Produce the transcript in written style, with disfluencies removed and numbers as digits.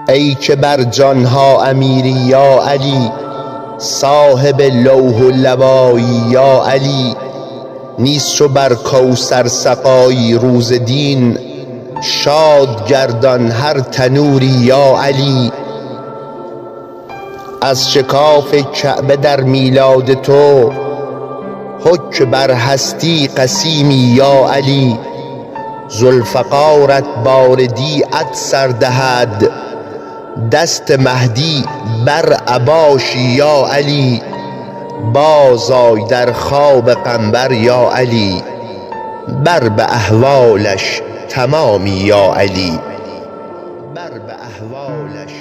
ای که بر جانها امیری یا علی، صاحب لوح و لوایی یا علی. نیست چو بر کوثر سقایی روز دین، شاد گردان هر تنوری یا علی. از شکاف کعبه در میلاد تو، حک بر هستی قسیمی یا علی. ذوالفقارت بار دیعت سر دهد، دست مهدی بر عباشی یا علی. باز آی در خواب قنبر یا علی، بر به احوالش تمامی یا علی. بر به احوالش